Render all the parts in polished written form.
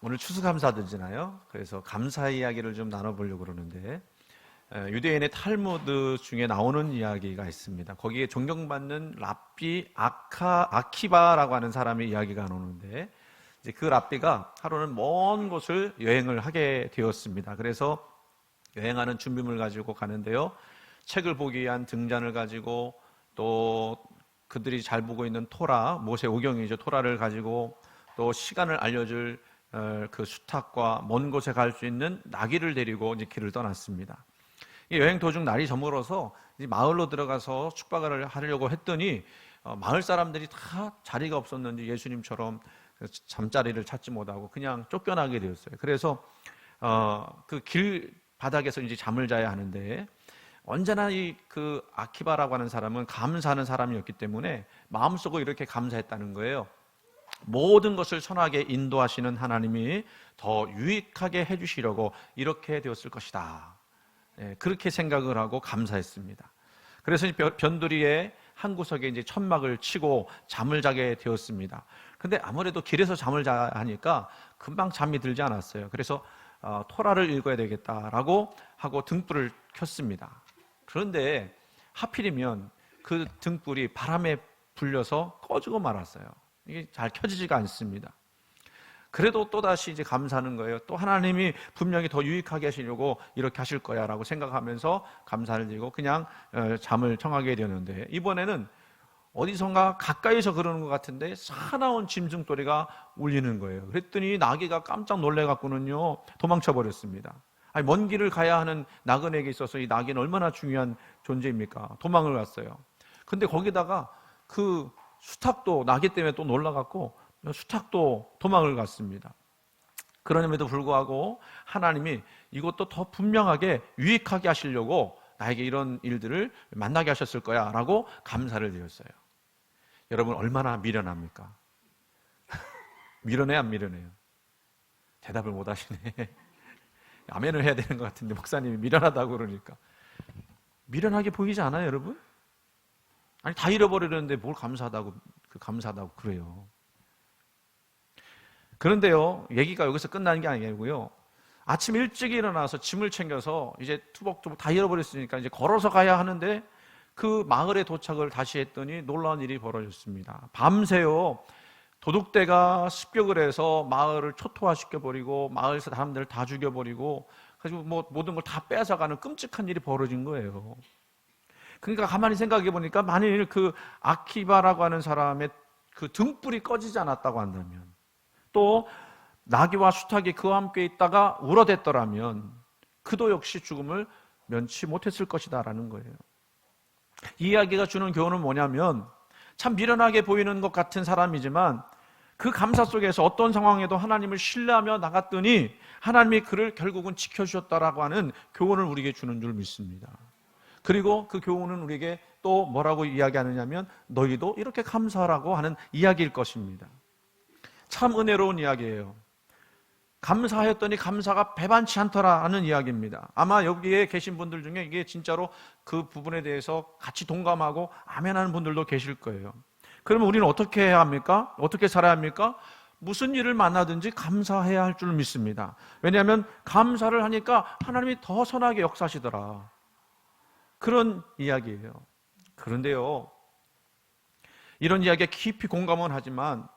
오늘 추수감사드리잖아요. 그래서 감사 이야기를 좀 나눠보려고 그러는데, 유대인의 탈무드 중에 나오는 이야기가 있습니다. 거기에 존경받는 랍비 아키바라고 하는 사람의 이야기가 나오는데, 이제 그 랍비가 하루는 먼 곳을 여행을 하게 되었습니다. 그래서 여행하는 준비물 가지고 가는데요, 책을 보기 위한 등잔을 가지고, 또 그들이 잘 보고 있는 토라, 모세 오경이죠. 토라를 가지고, 또 시간을 알려줄 그 수탉과 먼 곳에 갈 수 있는 나귀를 데리고 이제 길을 떠났습니다. 여행 도중 날이 저물어서 이제 마을로 들어가서 숙박을 하려고 했더니 마을 사람들이 다 자리가 없었는지 예수님처럼 잠자리를 찾지 못하고 그냥 쫓겨나게 되었어요. 그래서 그 길 바닥에서 이제 잠을 자야 하는데, 언제나 이 그 아키바라고 하는 사람은 감사하는 사람이었기 때문에 마음속으로 이렇게 감사했다는 거예요. 모든 것을 선하게 인도하시는 하나님이 더 유익하게 해주시려고 이렇게 되었을 것이다. 그렇게 생각을 하고 감사했습니다. 그래서 변두리에 한 구석에 이제 천막을 치고 잠을 자게 되었습니다. 근데 아무래도 길에서 잠을 자야 하니까 금방 잠이 들지 않았어요. 그래서 토라를 읽어야 되겠다라고 하고 등불을 켰습니다. 그런데 하필이면 그 등불이 바람에 불려서 꺼지고 말았어요. 이게 잘 켜지지가 않습니다. 그래도 또다시 이제 감사하는 거예요. 또 하나님이 분명히 더 유익하게 하시려고 이렇게 하실 거야 라고 생각하면서 감사를 드리고 그냥 잠을 청하게 되었는데, 이번에는 어디선가 가까이서 그러는 것 같은데 사나운 짐승소리가 울리는 거예요. 그랬더니 나귀가 깜짝 놀래갖고는요 도망쳐 버렸습니다. 아니, 먼 길을 가야 하는 나그네에게 있어서 이 나귀는 얼마나 중요한 존재입니까? 도망을 갔어요. 근데 거기다가 그 수탉도 나귀 때문에 또 놀라갖고 수탉도 도망을 갔습니다. 그럼에도 불구하고 하나님이 이것도 더 분명하게 유익하게 하시려고 나에게 이런 일들을 만나게 하셨을 거야 라고 감사를 드렸어요. 여러분, 얼마나 미련합니까? 미련해 안 미련해요? 대답을 못 하시네. 아멘을 해야 되는 것 같은데 목사님이 미련하다고 그러니까. 미련하게 보이지 않아요, 여러분? 아니, 다 잃어버리는데 뭘 감사하다고 그래요. 그런데요, 얘기가 여기서 끝나는 게 아니고요, 아침 일찍 일어나서 짐을 챙겨서 이제 투벅투벅 다 잃어버렸으니까 이제 걸어서 가야 하는데, 그 마을에 도착을 다시 했더니 놀라운 일이 벌어졌습니다. 밤새요 도둑대가 습격을 해서 마을을 초토화시켜버리고 마을 사람들을 다 죽여버리고, 그래서 뭐 모든 걸 다 뺏어가는 끔찍한 일이 벌어진 거예요. 그러니까 가만히 생각해 보니까, 만일 그 아키바라고 하는 사람의 그 등불이 꺼지지 않았다고 한다면, 또 나귀와 수탉이 그와 함께 있다가 울어댔더라면 그도 역시 죽음을 면치 못했을 것이다라는 거예요. 이 이야기가 주는 교훈은 뭐냐면, 참 미련하게 보이는 것 같은 사람이지만 그 감사 속에서 어떤 상황에도 하나님을 신뢰하며 나갔더니 하나님이 그를 결국은 지켜주셨다라고 하는 교훈을 우리에게 주는 줄 믿습니다. 그리고 그 교훈은 우리에게 또 뭐라고 이야기하느냐면, 너희도 이렇게 감사하라고 하는 이야기일 것입니다. 참 은혜로운 이야기예요. 감사하였더니 감사가 배반치 않더라는 이야기입니다. 아마 여기에 계신 분들 중에 이게 진짜로 그 부분에 대해서 같이 동감하고 아멘하는 분들도 계실 거예요. 그러면 우리는 어떻게 해야 합니까? 어떻게 살아야 합니까? 무슨 일을 만나든지 감사해야 할 줄 믿습니다. 왜냐하면 감사를 하니까 하나님이 더 선하게 역사하시더라, 그런 이야기예요. 그런데요, 이런 이야기에 깊이 공감은 하지만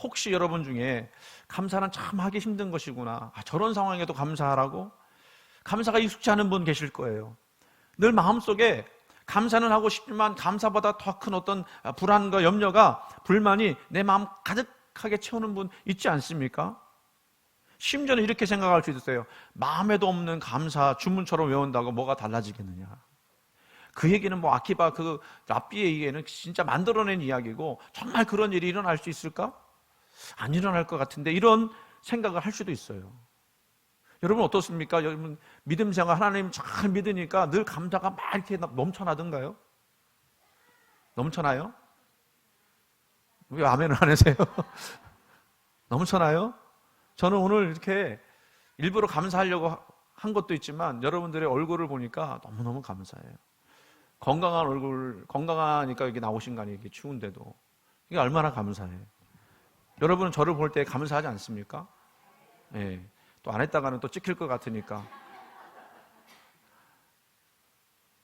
혹시 여러분 중에 감사는 참 하기 힘든 것이구나, 저런 상황에도 감사하라고? 감사가 익숙치 않은 분 계실 거예요. 늘 마음속에 감사는 하고 싶지만 감사보다 더 큰 어떤 불안과 염려가, 불만이 내 마음 가득하게 채우는 분 있지 않습니까? 심지어는 이렇게 생각할 수 있어요. 마음에도 없는 감사 주문처럼 외운다고 뭐가 달라지겠느냐. 그 얘기는 뭐 아키바 그 랍비의 얘기는 진짜 만들어낸 이야기고, 정말 그런 일이 일어날 수 있을까? 안 일어날 것 같은데, 이런 생각을 할 수도 있어요. 여러분 어떻습니까? 여러분 믿음 생활 하나님 잘 믿으니까 늘 감사가 막 이렇게 넘쳐나던가요? 넘쳐나요? 왜 아멘을 안 하세요? 넘쳐나요? 저는 오늘 이렇게 일부러 감사하려고 한 것도 있지만 여러분들의 얼굴을 보니까 너무너무 감사해요. 건강한 얼굴, 건강하니까 여기 나오신 거 아니에요? 이게 추운데도. 이게 얼마나 감사해요. 여러분은 저를 볼 때 감사하지 않습니까? 예. 또 안 했다가는 또 찍힐 것 같으니까.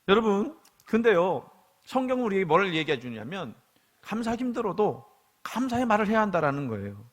여러분, 근데요, 성경은 우리에게 뭘 얘기해 주냐면 감사하기 힘들어도 감사의 말을 해야 한다라는 거예요.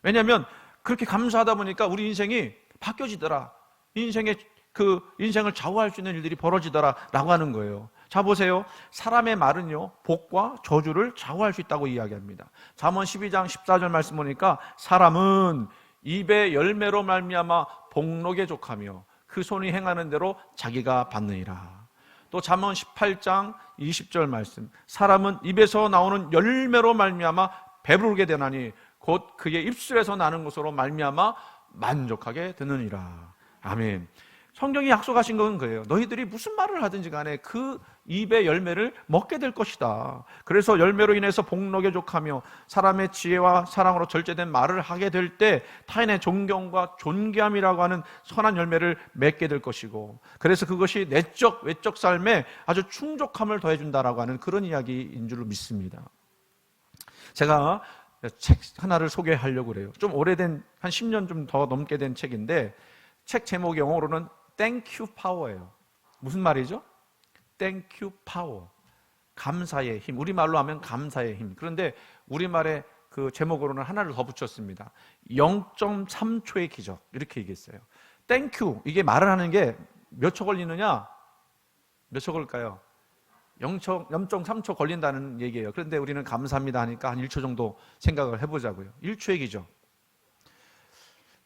왜냐하면 그렇게 감사하다 보니까 우리 인생이 바뀌어지더라. 인생을 좌우할 수 있는 일들이 벌어지더라라고 하는 거예요. 자, 보세요. 사람의 말은요, 복과 저주를 좌우할 수 있다고 이야기합니다. 잠언 12장 14절 말씀 보니까 사람은 입의 열매로 말미암아 복록에 족하며 그 손이 행하는 대로 자기가 받느니라. 또 잠언 18장 20절 말씀, 사람은 입에서 나오는 열매로 말미암아 배부르게 되나니 곧 그의 입술에서 나는 것으로 말미암아 만족하게 되느니라. 아멘. 성경이 약속하신 건 그래요. 너희들이 무슨 말을 하든지 간에 그 입의 열매를 먹게 될 것이다. 그래서 열매로 인해서 복록에 족하며 사람의 지혜와 사랑으로 절제된 말을 하게 될 때 타인의 존경과 존귀함이라고 하는 선한 열매를 맺게 될 것이고, 그래서 그것이 내적 외적 삶에 아주 충족함을 더해준다라고 하는 그런 이야기인 줄 믿습니다. 제가 책 하나를 소개하려고 그래요. 좀 오래된, 한 10년 좀 더 넘게 된 책인데, 책 제목이 영어로는 Thank you power예요. 무슨 말이죠? Thank you power. 감사의 힘. 우리말로 하면 감사의 힘. 그런데 우리말의 그 제목으로는 하나를 더 붙였습니다. 0.3초의 기적. 이렇게 얘기했어요. Thank you. 이게 말을 하는 게 몇 초 걸리느냐? 몇 초 걸릴까요? 0.3초 걸린다는 얘기예요. 그런데 우리는 감사합니다 하니까 한 1초 정도 생각을 해보자고요. 1초의 기적.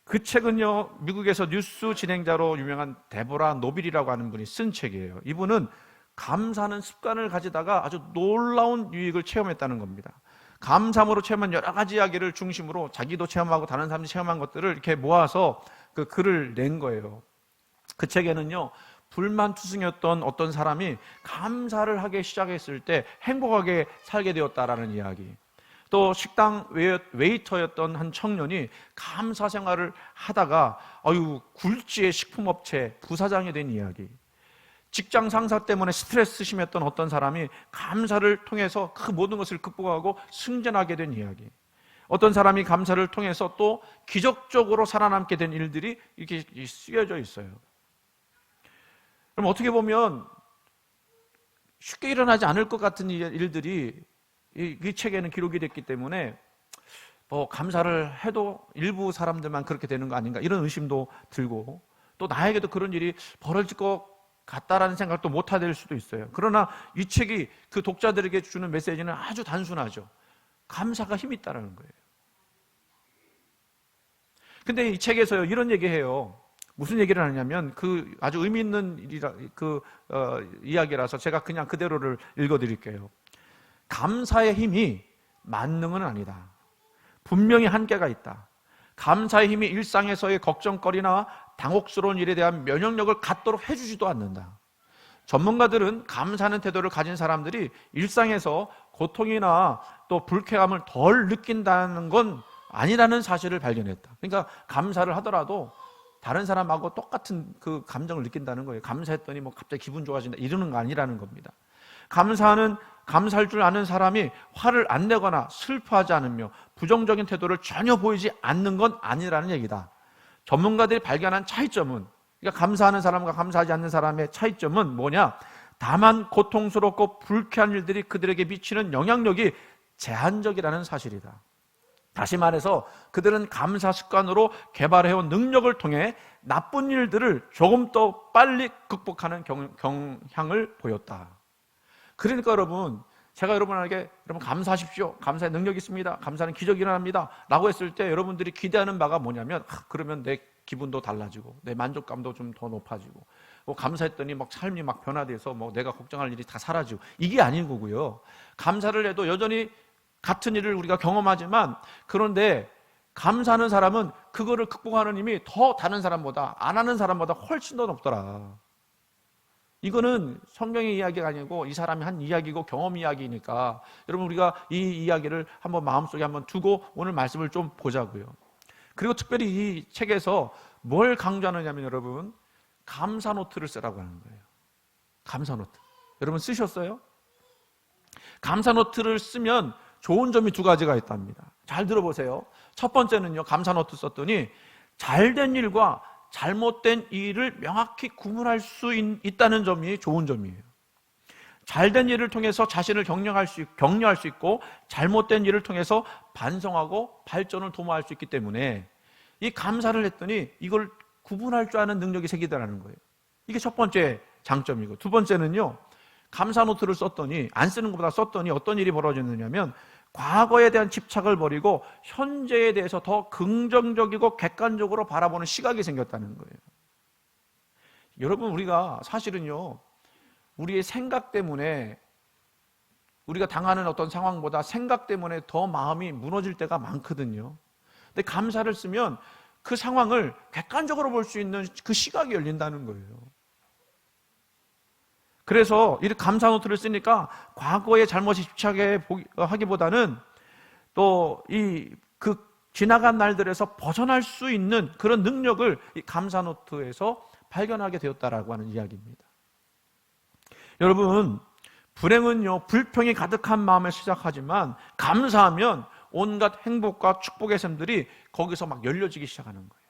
그 책은요, 미국에서 뉴스 진행자로 유명한 데보라 노빌이라고 하는 분이 쓴 책이에요. 이분은 감사하는 습관을 가지다가 아주 놀라운 유익을 체험했다는 겁니다. 감사함으로 체험한 여러 가지 이야기를 중심으로 자기도 체험하고 다른 사람들이 체험한 것들을 이렇게 모아서 그 글을 낸 거예요. 그 책에는요, 불만투성이었던 어떤 사람이 감사를 하기 시작했을 때 행복하게 살게 되었다라는 이야기, 또 식당 웨이터였던 한 청년이 감사 생활을 하다가 굴지의 식품업체 부사장이 된 이야기, 직장 상사 때문에 스트레스 심했던 어떤 사람이 감사를 통해서 그 모든 것을 극복하고 승진하게 된 이야기, 어떤 사람이 감사를 통해서 또 기적적으로 살아남게 된 일들이 이렇게 쓰여져 있어요. 그럼 어떻게 보면 쉽게 일어나지 않을 것 같은 일들이 이 책에는 기록이 됐기 때문에 감사를 해도 일부 사람들만 그렇게 되는 거 아닌가, 이런 의심도 들고, 또 나에게도 그런 일이 벌어질 것 같다라는 생각도 못하게 될 수도 있어요. 그러나 이 책이 그 독자들에게 주는 메시지는 아주 단순하죠. 감사가 힘이 있다는 거예요. 근데 이 책에서 이런 얘기해요. 무슨 얘기를 하냐면, 그 아주 의미 있는 이야기라서 제가 그냥 그대로를 읽어드릴게요. 감사의 힘이 만능은 아니다. 분명히 한계가 있다. 감사의 힘이 일상에서의 걱정거리나 당혹스러운 일에 대한 면역력을 갖도록 해주지도 않는다. 전문가들은 감사하는 태도를 가진 사람들이 일상에서 고통이나 또 불쾌감을 덜 느낀다는 건 아니라는 사실을 발견했다. 그러니까 감사를 하더라도 다른 사람하고 똑같은 그 감정을 느낀다는 거예요. 감사했더니 갑자기 기분 좋아진다, 이러는 거 아니라는 겁니다. 감사할 줄 아는 사람이 화를 안 내거나 슬퍼하지 않으며 부정적인 태도를 전혀 보이지 않는 건 아니라는 얘기다. 전문가들이 발견한 차이점은, 그러니까 감사하는 사람과 감사하지 않는 사람의 차이점은 뭐냐? 다만 고통스럽고 불쾌한 일들이 그들에게 미치는 영향력이 제한적이라는 사실이다. 다시 말해서 그들은 감사 습관으로 개발해온 능력을 통해 나쁜 일들을 조금 더 빨리 극복하는 경향을 보였다. 그러니까 제가 여러분에게 여러분 감사하십시오, 감사의 능력이 있습니다, 감사는 기적이 일어납니다 라고 했을 때 여러분들이 기대하는 바가 뭐냐면, 그러면 내 기분도 달라지고 내 만족감도 좀 더 높아지고, 감사했더니 삶이 변화돼서 내가 걱정할 일이 다 사라지고, 이게 아닌 거고요. 감사를 해도 여전히 같은 일을 우리가 경험하지만, 그런데 감사하는 사람은 그거를 극복하는 힘이 더 다른 사람보다, 안 하는 사람보다 훨씬 더 높더라. 이거는 성경의 이야기가 아니고 이 사람이 한 이야기고 경험 이야기니까 여러분, 우리가 이 이야기를 한번 마음속에 한번 두고 오늘 말씀을 좀 보자고요. 그리고 특별히 이 책에서 뭘 강조하느냐면, 여러분, 감사 노트를 쓰라고 하는 거예요. 감사 노트. 여러분 쓰셨어요? 감사 노트를 쓰면 좋은 점이 두 가지가 있답니다. 잘 들어보세요. 첫 번째는요, 감사 노트 썼더니 잘된 일과 잘못된 일을 명확히 구분할 수 있다는 점이 좋은 점이에요. 잘된 일을 통해서 자신을 격려할 수 있고, 잘못된 일을 통해서 반성하고 발전을 도모할 수 있기 때문에 이 감사를 했더니 이걸 구분할 줄 아는 능력이 생기더라는 거예요. 이게 첫 번째 장점이고, 두 번째는요, 감사 노트를 썼더니, 안 쓰는 것보다 썼더니 어떤 일이 벌어졌느냐면, 과거에 대한 집착을 버리고 현재에 대해서 더 긍정적이고 객관적으로 바라보는 시각이 생겼다는 거예요. 여러분, 우리가 사실은요, 우리의 생각 때문에, 우리가 당하는 어떤 상황보다 생각 때문에 더 마음이 무너질 때가 많거든요. 근데 감사를 쓰면 그 상황을 객관적으로 볼 수 있는 그 시각이 열린다는 거예요. 그래서 이 감사 노트를 쓰니까 과거의 잘못이 집착하기보다는 또 그 지나간 날들에서 벗어날 수 있는 그런 능력을 이 감사 노트에서 발견하게 되었다라고 하는 이야기입니다. 여러분, 불행은요, 불평이 가득한 마음에 시작하지만 감사하면 온갖 행복과 축복의 샘들이 거기서 막 열려지기 시작하는 거예요.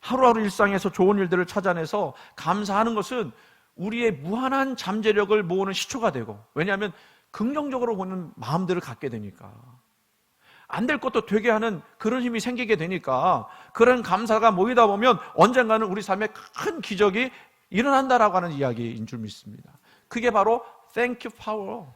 하루하루 일상에서 좋은 일들을 찾아내서 감사하는 것은 우리의 무한한 잠재력을 모으는 시초가 되고, 왜냐하면 긍정적으로 보는 마음들을 갖게 되니까, 안 될 것도 되게 하는 그런 힘이 생기게 되니까, 그런 감사가 모이다 보면 언젠가는 우리 삶에 큰 기적이 일어난다라고 하는 이야기인 줄 믿습니다. 그게 바로 Thank you power,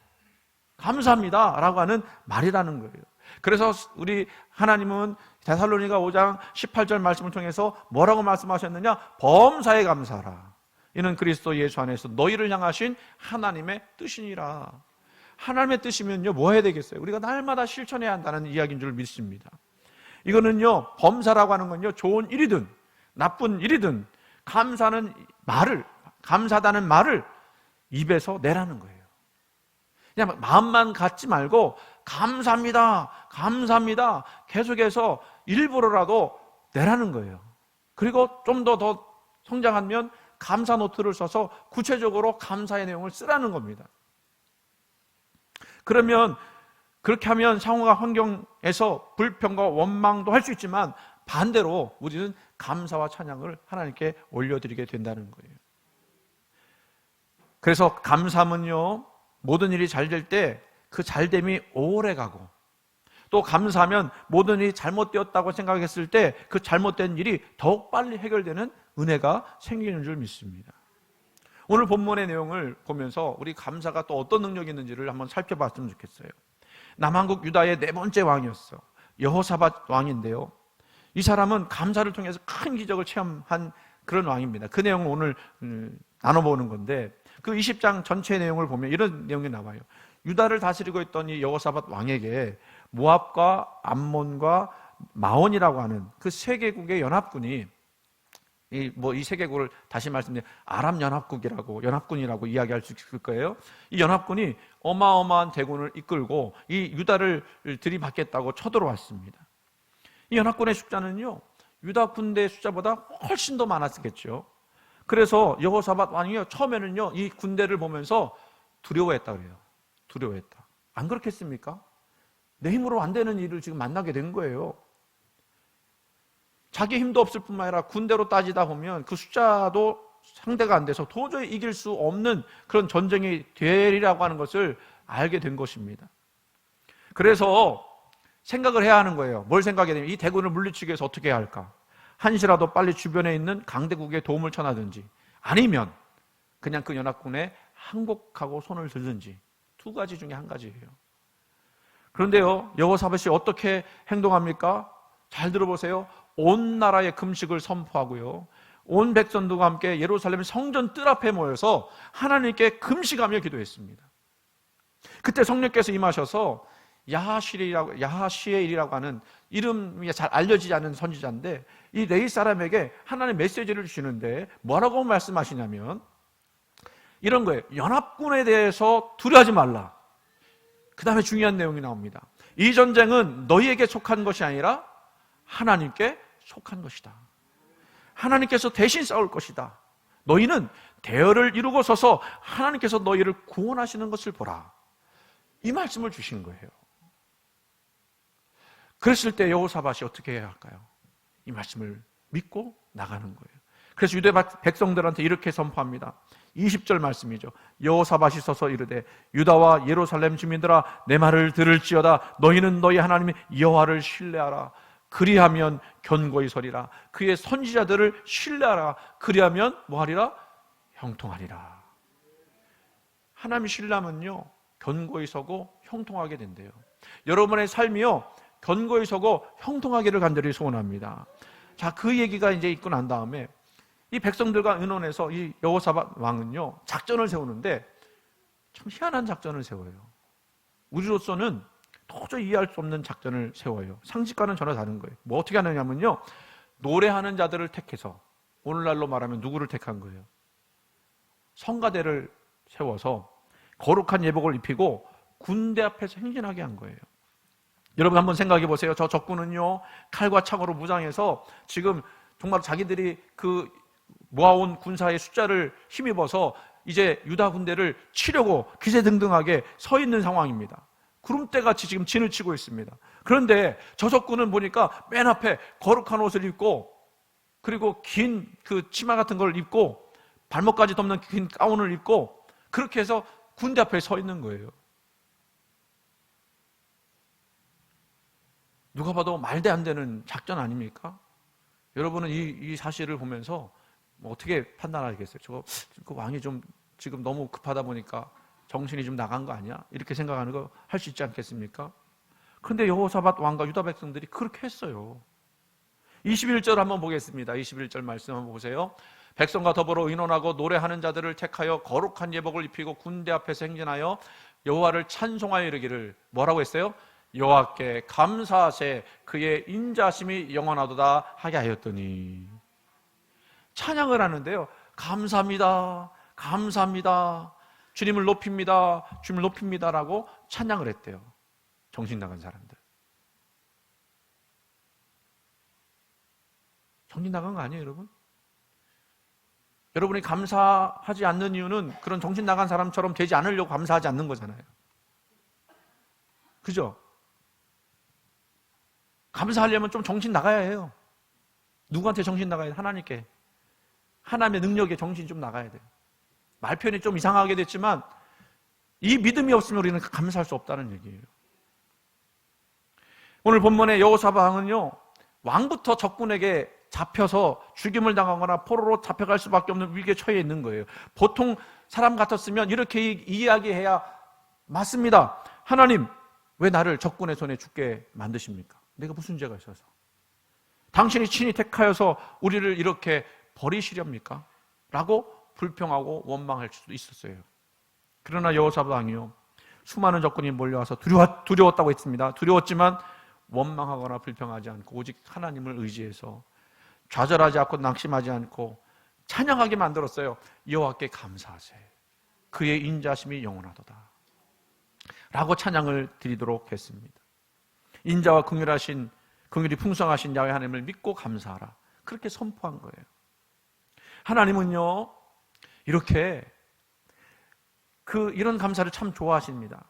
감사합니다 라고 하는 말이라는 거예요. 그래서 우리 하나님은 데살로니가 5장 18절 말씀을 통해서 뭐라고 말씀하셨느냐? 범사에 감사하라. 이는 그리스도 예수 안에서 너희를 향하신 하나님의 뜻이니라. 하나님의 뜻이면요, 뭐 해야 되겠어요? 우리가 날마다 실천해야 한다는 이야기인 줄 믿습니다. 이거는요, 범사라고 하는 건요, 좋은 일이든 나쁜 일이든 감사하다는 말을 입에서 내라는 거예요. 그냥 마음만 갖지 말고 감사합니다, 감사합니다 계속해서 일부러라도 내라는 거예요. 그리고 좀 더 성장하면 감사 노트를 써서 구체적으로 감사의 내용을 쓰라는 겁니다. 그러면 그렇게 하면 상황과 환경에서 불평과 원망도 할 수 있지만 반대로 우리는 감사와 찬양을 하나님께 올려드리게 된다는 거예요. 그래서 감사하면요, 모든 일이 잘 될 때 그 잘됨이 오래 가고, 또 감사하면 모든 일이 잘못되었다고 생각했을 때 그 잘못된 일이 더욱 빨리 해결되는 은혜가 생기는 줄 믿습니다. 오늘 본문의 내용을 보면서 우리 감사가 또 어떤 능력이 있는지를 한번 살펴봤으면 좋겠어요. 남한국 유다의 네 번째 왕이었어. 여호사밧 왕인데요, 이 사람은 감사를 통해서 큰 기적을 체험한 그런 왕입니다. 그 내용을 오늘 나눠보는 건데, 그 20장 전체 내용을 보면 이런 내용이 나와요. 유다를 다스리고 있던 이 여호사밧 왕에게 모압과 암몬과 마온이라고 하는 그 세 개국의 연합군이, 이 세 개국을 다시 말씀드리면 아람 연합군이라고 이야기할 수 있을 거예요. 이 연합군이 어마어마한 대군을 이끌고 이 유다를 들이받겠다고 쳐들어왔습니다. 이 연합군의 숫자는요, 유다 군대의 숫자보다 훨씬 더 많았겠죠. 그래서 여호사밧 왕이요, 처음에는요, 이 군대를 보면서 두려워했다 그래요. 두려워했다. 안 그렇겠습니까? 내 힘으로 안 되는 일을 지금 만나게 된 거예요. 자기 힘도 없을 뿐만 아니라 군대로 따지다 보면 그 숫자도 상대가 안 돼서 도저히 이길 수 없는 그런 전쟁이 되리라고 하는 것을 알게 된 것입니다. 그래서 생각을 해야 하는 거예요. 뭘 생각해야 되냐면, 이 대군을 물리치기 위해서 어떻게 해야 할까? 한시라도 빨리 주변에 있는 강대국에 도움을 청하든지, 아니면 그냥 그 연합군에 항복하고 손을 들든지, 두 가지 중에 한 가지예요. 그런데요, 여호사밧이 어떻게 행동합니까? 잘 들어보세요. 온 나라에 금식을 선포하고요, 온 백성들과 함께 예루살렘 성전 뜰 앞에 모여서 하나님께 금식하며 기도했습니다. 그때 성령께서 임하셔서 야하시엘이라고 하는 이름이 잘 알려지지 않은 선지자인데, 이 레위 사람에게 하나님의 메시지를 주시는데 뭐라고 말씀하시냐면 이런 거예요. 연합군에 대해서 두려워하지 말라. 그 다음에 중요한 내용이 나옵니다. 이 전쟁은 너희에게 속한 것이 아니라 하나님께 속한 것이다. 하나님께서 대신 싸울 것이다. 너희는 대열을 이루고 서서 하나님께서 너희를 구원하시는 것을 보라. 이 말씀을 주신 거예요. 그랬을 때 여호사밧이 어떻게 해야 할까요? 이 말씀을 믿고 나가는 거예요. 그래서 유대 백성들한테 이렇게 선포합니다. 20절 말씀이죠. 여호사밧이 서서 이르되 유다와 예루살렘 주민들아 내 말을 들을지어다. 너희는 너희 하나님 여호와를 신뢰하라. 그리하면 견고히 서리라. 그의 선지자들을 신뢰하라. 그리하면 뭐하리라? 형통하리라. 하나님 신뢰하면요 견고히 서고 형통하게 된대요. 여러분의 삶이요 견고히 서고 형통하기를 간절히 소원합니다. 자, 그 얘기가 이제 있고 난 다음에 이 백성들과 의논해서 이 여호사밧 왕은요 작전을 세우는데 참 희한한 작전을 세워요. 우리로서는 도저히 이해할 수 없는 작전을 세워요. 상식과는 전혀 다른 거예요. 뭐 어떻게 하느냐면요 노래하는 자들을 택해서, 오늘날로 말하면 누구를 택한 거예요? 성가대를 세워서 거룩한 예복을 입히고 군대 앞에서 행진하게 한 거예요. 여러분 한번 생각해 보세요. 저 적군은요 칼과 창으로 무장해서 지금 정말 자기들이 그 모아온 군사의 숫자를 힘입어서 이제 유다 군대를 치려고 기세등등하게 서 있는 상황입니다. 구름대같이 지금 진을 치고 있습니다. 그런데 저 적군은 보니까 맨 앞에 거룩한 옷을 입고, 그리고 긴 그 치마 같은 걸 입고, 발목까지 덮는 긴 가운을 입고, 그렇게 해서 군대 앞에 서 있는 거예요. 누가 봐도 말도 안 되는 작전 아닙니까? 여러분은 이 사실을 보면서 뭐 어떻게 판단하겠어요? 그 왕이 좀 지금 너무 급하다 보니까 정신이 좀 나간 거 아니야? 이렇게 생각하는 거 할 수 있지 않겠습니까? 그런데 여호사밧 왕과 유다 백성들이 그렇게 했어요. 21절 한번 보겠습니다. 21절 말씀 한번 보세요. 백성과 더불어 의논하고 노래하는 자들을 택하여 거룩한 예복을 입히고 군대 앞에서 행진하여 여호와를 찬송하여 이르기를, 뭐라고 했어요? 여호와께 감사하세 그의 인자심이 영원하도다 하게 하였더니. 찬양을 하는데요 감사합니다, 감사합니다, 주님을 높입니다, 주님을 높입니다라고 찬양을 했대요. 정신 나간 사람들. 정신 나간 거 아니에요 여러분? 여러분이 감사하지 않는 이유는 그런 정신 나간 사람처럼 되지 않으려고 감사하지 않는 거잖아요. 그죠? 감사하려면 좀 정신 나가야 해요. 누구한테 정신 나가야 돼요? 하나님께. 하나님의 능력에 정신이 좀 나가야 돼요. 말 표현이 좀 이상하게 됐지만 이 믿음이 없으면 우리는 감사할 수 없다는 얘기예요. 오늘 본문의 여호사밧 왕은요 왕부터 적군에게 잡혀서 죽임을 당하거나 포로로 잡혀갈 수밖에 없는 위기에 처해 있는 거예요. 보통 사람 같았으면 이렇게 이야기해야, 맞습니다, 하나님 왜 나를 적군의 손에 죽게 만드십니까? 내가 무슨 죄가 있어서? 당신이 친히 택하여서 우리를 이렇게 버리시렵니까? 라고 불평하고 원망할 수도 있었어요. 그러나 여호사밧 왕이요 수많은 적군이 몰려와서 두려웠다고 했습니다. 두려웠지만 원망하거나 불평하지 않고 오직 하나님을 의지해서 좌절하지 않고 낙심하지 않고 찬양하게 만들었어요. 여호와께 감사하세 그의 인자심이 영원하도다 라고 찬양을 드리도록 했습니다. 인자와 긍휼이 풍성하신 야훼 하나님을 믿고 감사하라, 그렇게 선포한 거예요. 하나님은요 이렇게 이런 감사를 참 좋아하십니다.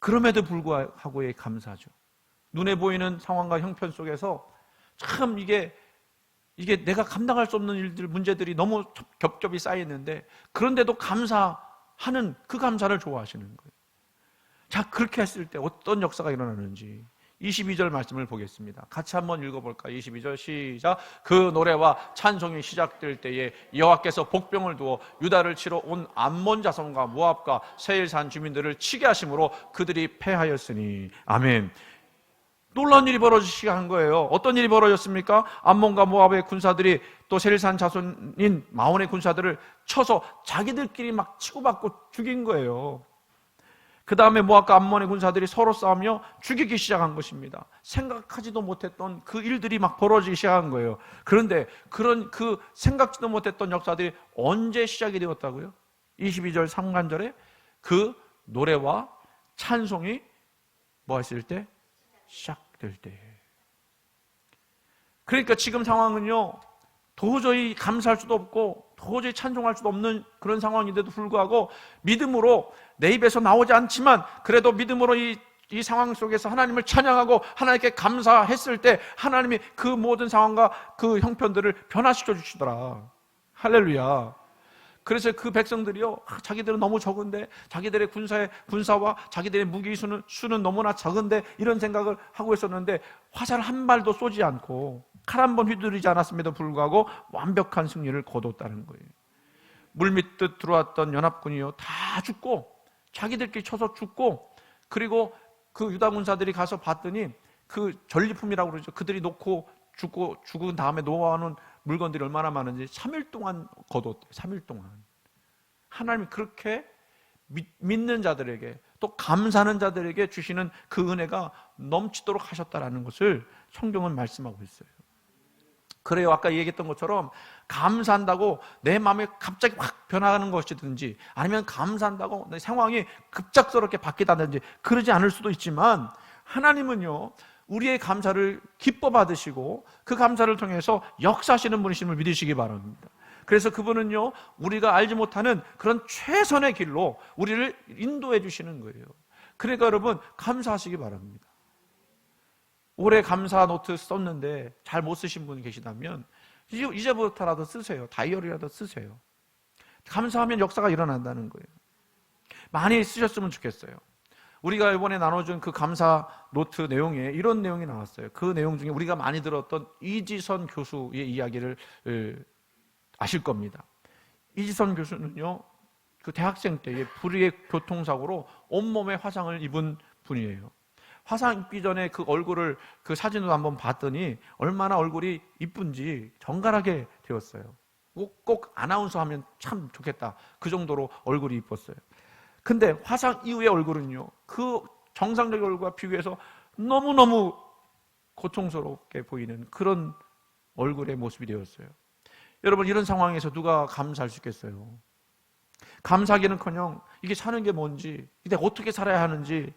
그럼에도 불구하고의 감사죠. 눈에 보이는 상황과 형편 속에서 참 이게 내가 감당할 수 없는 일들, 문제들이 너무 겹겹이 쌓여있는데 그런데도 감사하는 그 감사를 좋아하시는 거예요. 자, 그렇게 했을 때 어떤 역사가 일어나는지 22절 말씀을 보겠습니다. 같이 한번 읽어볼까요? 22절 시작. 그 노래와 찬송이 시작될 때에 여호와께서 복병을 두어 유다를 치러 온 암몬 자손과 모압과 세일산 주민들을 치게 하심으로 그들이 패하였으니. 아멘. 놀라운 일이 벌어지기 시작한 거예요. 어떤 일이 벌어졌습니까? 암몬과 모압의 군사들이 또 세일산 자손인 마온의 군사들을 쳐서 자기들끼리 막 치고받고 죽인 거예요. 그 다음에 모압과 암몬의 군사들이 서로 싸우며 죽이기 시작한 것입니다. 생각하지도 못했던 그 일들이 막 벌어지기 시작한 거예요. 그런데 그런 생각지도 못했던 역사들이 언제 시작이 되었다고요? 22절 상간절에 그 노래와 찬송이 뭐 했을 때? 시작될 때. 그러니까 지금 상황은요 도저히 감사할 수도 없고 도저히 찬송할 수도 없는 그런 상황인데도 불구하고 믿음으로, 내 입에서 나오지 않지만 그래도 믿음으로 이 이 상황 속에서 하나님을 찬양하고 하나님께 감사했을 때 하나님이 그 모든 상황과 그 형편들을 변화시켜 주시더라. 할렐루야. 그래서 그 백성들이요, 자기들은 너무 적은데, 자기들의 군사와 자기들의 무기 수는 너무나 적은데, 이런 생각을 하고 있었는데, 화살 한 발도 쏘지 않고 칼 한 번 휘두르지 않았음에도 불구하고 완벽한 승리를 거뒀다는 거예요. 물밀듯 들어왔던 연합군이요, 다 죽고, 자기들끼리 쳐서 죽고, 그리고 그 유다 군사들이 가서 봤더니 그 전리품이라고 그러죠. 그들이 놓고 죽은 다음에 놓아놓은 물건들이 얼마나 많은지 3일 동안 거뒀대요. 3일 동안. 하나님이 그렇게 믿는 자들에게, 또 감사하는 자들에게 주시는 그 은혜가 넘치도록 하셨다라는 것을 성경은 말씀하고 있어요. 그래요, 아까 얘기했던 것처럼 감사한다고 내 마음이 갑자기 확 변화하는 것이든지, 아니면 감사한다고 내 상황이 급작스럽게 바뀌다든지 그러지 않을 수도 있지만, 하나님은요, 우리의 감사를 기뻐 받으시고 그 감사를 통해서 역사하시는 분이심을 믿으시기 바랍니다. 그래서 그분은요, 우리가 알지 못하는 그런 최선의 길로 우리를 인도해 주시는 거예요. 그러니까 여러분, 감사하시기 바랍니다. 올해 감사 노트 썼는데 잘 못 쓰신 분 계시다면 이제부터라도 쓰세요. 다이어리라도 쓰세요. 감사하면 역사가 일어난다는 거예요. 많이 쓰셨으면 좋겠어요. 우리가 이번에 나눠준 그 감사 노트 내용에 이런 내용이 나왔어요. 그 내용 중에 우리가 많이 들었던 이지선 교수의 이야기를 아실 겁니다. 이지선 교수는요, 그 대학생 때에 불의의 교통사고로 온몸에 화상을 입은 분이에요. 화상 입기 전에 그 얼굴을, 그 사진으로 한번 봤더니 얼마나 얼굴이 이쁜지 정갈하게 되었어요. 꼭 아나운서 하면 참 좋겠다, 그 정도로 얼굴이 이뻤어요. 근데 화상 이후의 얼굴은요, 그 정상적인 얼굴과 비교해서 너무너무 고통스럽게 보이는 그런 얼굴의 모습이 되었어요. 여러분, 이런 상황에서 누가 감사할 수 있겠어요? 감사하기는커녕 이게 사는 게 뭔지, 내가 어떻게 살아야 하는지,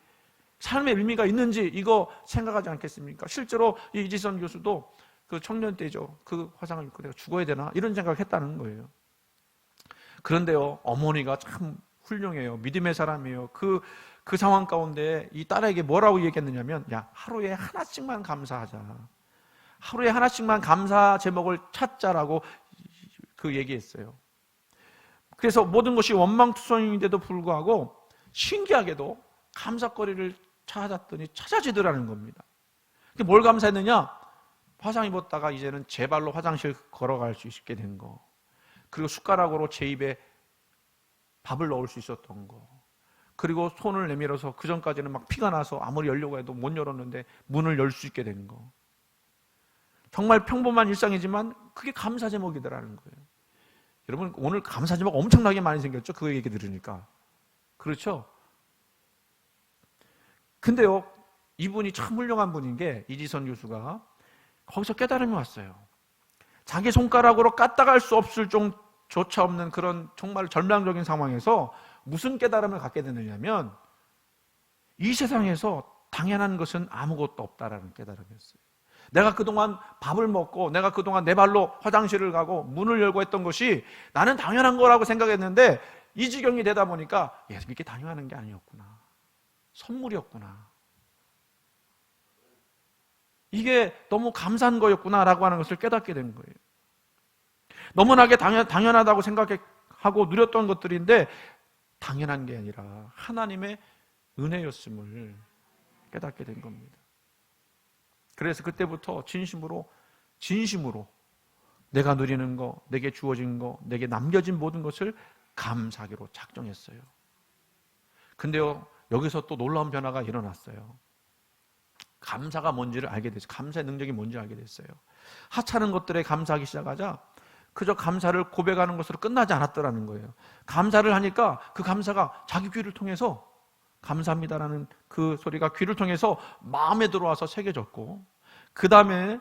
삶의 의미가 있는지 이거 생각하지 않겠습니까? 실제로 이 이지선 교수도 그 청년 때죠, 그 화상을 입고 내가 죽어야 되나 이런 생각을 했다는 거예요. 그런데요, 어머니가 참 훌륭해요. 믿음의 사람이에요. 그 상황 가운데 이 딸에게 뭐라고 얘기했느냐면, 야, 하루에 하나씩만 감사하자. 하루에 하나씩만 감사 제목을 찾자라고 그 얘기했어요. 그래서 모든 것이 원망투성인데도 불구하고 신기하게도 감사거리를 찾았더니 찾아지더라는 겁니다. 뭘 감사했느냐? 화상 입었다가 이제는 제 발로 화장실 걸어갈 수 있게 된 거, 그리고 숟가락으로 제 입에 밥을 넣을 수 있었던 거, 그리고 손을 내밀어서 그 전까지는 막 피가 나서 아무리 열려고 해도 못 열었는데 문을 열 수 있게 된 거. 정말 평범한 일상이지만 그게 감사 제목이더라는 거예요. 여러분, 오늘 감사 제목 엄청나게 많이 생겼죠? 그 얘기 들으니까. 그렇죠? 근데요, 이분이 참 훌륭한 분인 게, 이지선 교수가 거기서 깨달음이 왔어요. 자기 손가락으로 까딱할 수 없을 정조차 없는 그런 정말 절망적인 상황에서 무슨 깨달음을 갖게 되느냐면, 이 세상에서 당연한 것은 아무것도 없다라는 깨달음이었어요. 내가 그동안 밥을 먹고, 내가 그동안 내 발로 화장실을 가고 문을 열고 했던 것이 나는 당연한 거라고 생각했는데, 이 지경이 되다 보니까 이게 당연한 게 아니었구나, 선물이었구나, 이게 너무 감사한 거였구나라고 하는 것을 깨닫게 된 거예요. 너무나게 당연하다고 생각하고 누렸던 것들인데 당연한 게 아니라 하나님의 은혜였음을 깨닫게 된 겁니다. 그래서 그때부터 진심으로 내가 누리는 거, 내게 주어진 거, 내게 남겨진 모든 것을 감사하기로 작정했어요. 근데요, 여기서 또 놀라운 변화가 일어났어요. 감사가 뭔지를 알게 됐어요. 감사의 능력이 뭔지를 알게 됐어요. 하찮은 것들에 감사하기 시작하자 그저 감사를 고백하는 것으로 끝나지 않았더라는 거예요. 감사를 하니까 그 감사가 자기 귀를 통해서, 감사합니다라는 그 소리가 귀를 통해서 마음에 들어와서 새겨졌고, 그 다음에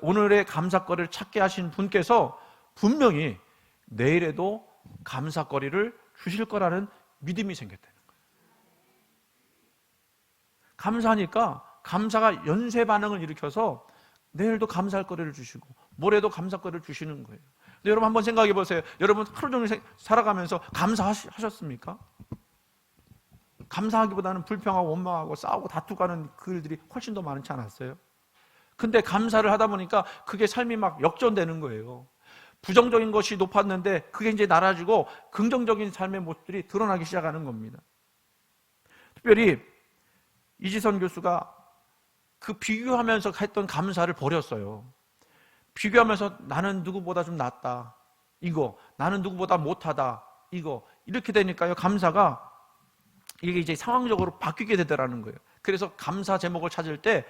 오늘의 감사거리를 찾게 하신 분께서 분명히 내일에도 감사거리를 주실 거라는 믿음이 생겼다는 거예요. 감사하니까 감사가 연쇄 반응을 일으켜서 내일도 감사할 거리를 주시고 모레도 감사거리를 주시는 거예요. 근데 여러분 한번 생각해 보세요. 여러분 하루 종일 살아가면서 감사하셨습니까? 감사하기보다는 불평하고 원망하고 싸우고 다투고 하는 그 일들이 훨씬 더 많지 않았어요? 근데 감사를 하다 보니까 그게 삶이 막 역전되는 거예요. 부정적인 것이 높았는데 그게 이제 낮아지고 긍정적인 삶의 모습들이 드러나기 시작하는 겁니다. 특별히 이지선 교수가 그 비교하면서 했던 감사를 버렸어요. 비교하면서 나는 누구보다 좀 낫다, 이거, 나는 누구보다 못하다, 이거, 이렇게 되니까요, 감사가 이게 이제 상황적으로 바뀌게 되더라는 거예요. 그래서 감사 제목을 찾을 때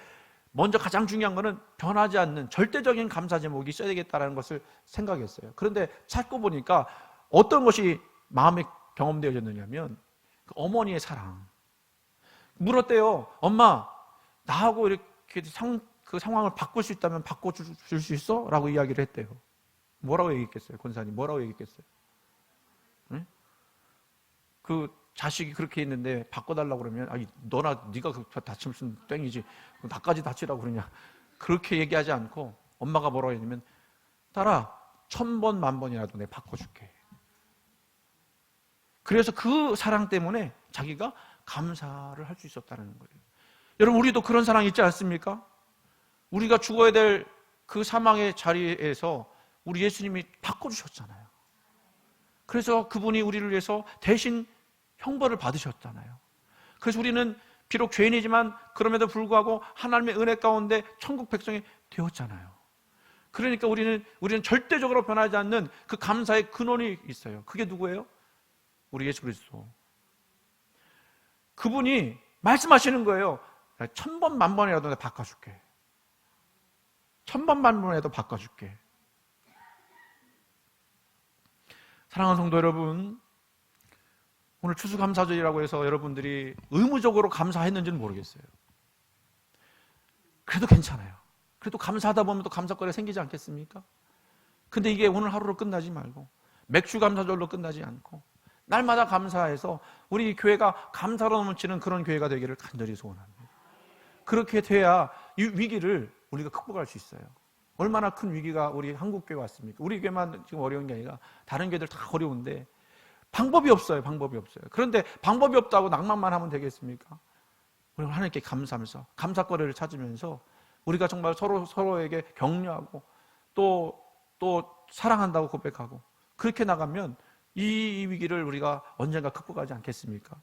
먼저 가장 중요한 거는 변하지 않는 절대적인 감사 제목이 있어야 되겠다는 것을 생각했어요. 그런데 찾고 보니까 어떤 것이 마음에 경험되어졌느냐면 그 어머니의 사랑. 물었대요. 엄마, 나하고 이렇게 그 상황을 바꿀 수 있다면 바꿔줄 수 있어? 라고 이야기를 했대요. 뭐라고 얘기했겠어요? 권사님 뭐라고 얘기했겠어요? 응? 그 자식이 그렇게 있는데 바꿔달라고 그러면 아니 너나 네가 다치면 땡이지 나까지 다치라고 그러냐, 그렇게 얘기하지 않고 엄마가 뭐라고 했냐면 딸아 1000번 만번이라도 내가 바꿔줄게. 그래서 그 사랑 때문에 자기가 감사를 할 수 있었다는 거예요. 여러분, 우리도 그런 사랑이 있지 않습니까? 우리가 죽어야 될 그 사망의 자리에서 우리 예수님이 바꿔주셨잖아요. 그래서 그분이 우리를 위해서 대신 형벌을 받으셨잖아요. 그래서 우리는 비록 죄인이지만 그럼에도 불구하고 하나님의 은혜 가운데 천국 백성이 되었잖아요. 그러니까 우리는 절대적으로 변하지 않는 그 감사의 근원이 있어요. 그게 누구예요? 우리 예수 그리스도. 그분이 말씀하시는 거예요. 1000번 만번이라도 내가 바꿔줄게. 1000번 만번이라도 바꿔줄게. 사랑하는 성도 여러분, 오늘 추수감사절이라고 해서 여러분들이 의무적으로 감사했는지는 모르겠어요. 그래도 괜찮아요. 그래도 감사하다 보면 또 감사거리가 생기지 않겠습니까? 근데 이게 오늘 하루로 끝나지 말고 맥주 감사절로 끝나지 않고 날마다 감사해서 우리 교회가 감사로 넘치는 그런 교회가 되기를 간절히 소원합니다. 그렇게 돼야 이 위기를 우리가 극복할 수 있어요. 얼마나 큰 위기가 우리 한국교회에 왔습니까? 우리 교회만 지금 어려운 게 아니라 다른 교회들 다 어려운데 방법이 없어요. 그런데 방법이 없다고 낭만만 하면 되겠습니까? 우리 하나님께 감사하면서 감사거리를 찾으면서 우리가 정말 서로에게 격려하고 또 사랑한다고 고백하고 그렇게 나가면 이 위기를 우리가 언젠가 극복하지 않겠습니까?